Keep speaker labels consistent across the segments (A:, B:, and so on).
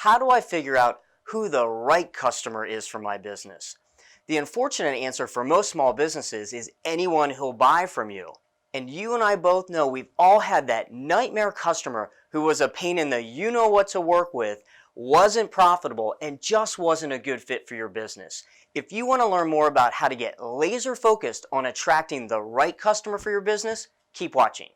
A: How do I figure out who the right customer is for my business? The unfortunate answer for most small businesses is anyone who'll buy from you. And you and I both know we've all had that nightmare customer who was a pain in the you-know-what to work with, wasn't profitable, and just wasn't a good fit for your business. If you want to learn more about how to get laser focused on attracting the right customer for your business, keep watching.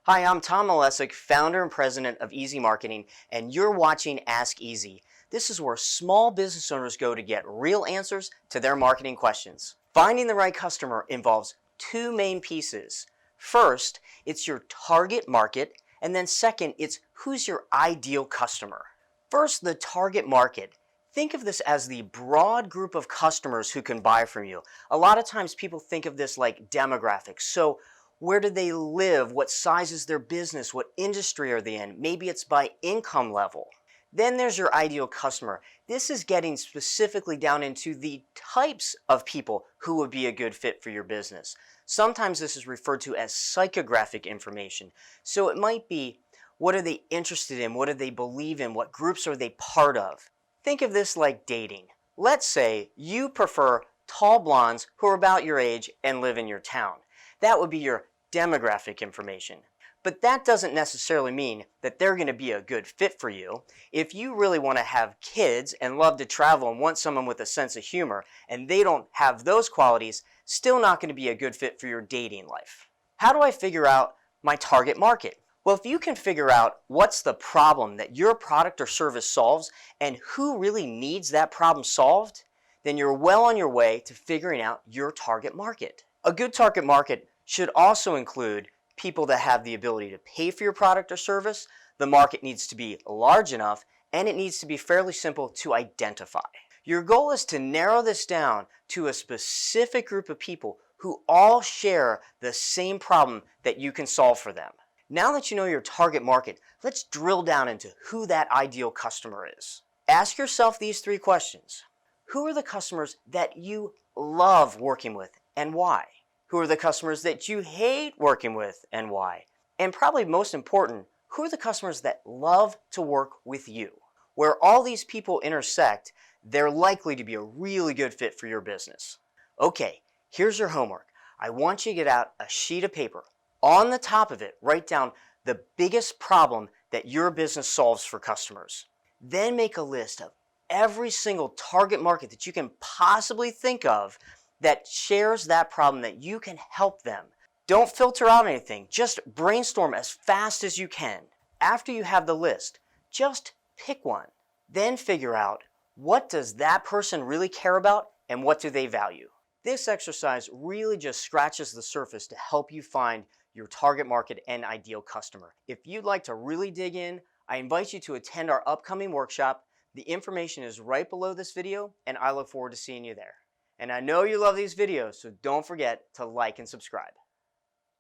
A: Hi, I'm Tom Malesic, founder and president of EZMarketing, and you're watching Ask Easy. This is where small business owners go to get real answers to their marketing questions. Finding the right customer involves two main pieces. First, it's your target market, and then second, it's who's your ideal customer. First, the target market. Think of this as the broad group of customers who can buy from you. A lot of times people think of this like demographics. So where do they live? What size is their business? What industry are they in? Maybe it's by income level. Then there's your ideal customer. This is getting specifically down into the types of people who would be a good fit for your business. Sometimes this is referred to as psychographic information. So it might be, what are they interested in? What do they believe in? What groups are they part of? Think of this like dating. Let's say you prefer tall blondes who are about your age and live in your town. That would be your demographic information. But that doesn't necessarily mean that they're going to be a good fit for you. If you really want to have kids and love to travel and want someone with a sense of humor and they don't have those qualities, still not going to be a good fit for your dating life. How do I figure out my target market? Well, if you can figure out what's the problem that your product or service solves and who really needs that problem solved, then you're well on your way to figuring out your target market. A good target market should also include people that have the ability to pay for your product or service. The market needs to be large enough, and it needs to be fairly simple to identify. Your goal is to narrow this down to a specific group of people who all share the same problem that you can solve for them. Now that you know your target market, let's drill down into who that ideal customer is. Ask yourself these three questions. Who are the customers that you love working with and why? Who are the customers that you hate working with and why? And probably most important, who are the customers that love to work with you? Where all these people intersect, they're likely to be a really good fit for your business. Okay, here's your homework. I want you to get out a sheet of paper. On the top of it, write down the biggest problem that your business solves for customers. Then make a list of every single target market that you can possibly think of that shares that problem that you can help them. Don't filter out anything. Just brainstorm as fast as you can. After you have the list, just pick one. Then figure out, what does that person really care about and what do they value? This exercise really just scratches the surface to help you find your target market and ideal customer. If you'd like to really dig in, I invite you to attend our upcoming workshop. The information is right below this video, and I look forward to seeing you there. And I know you love these videos, so don't forget to like and subscribe.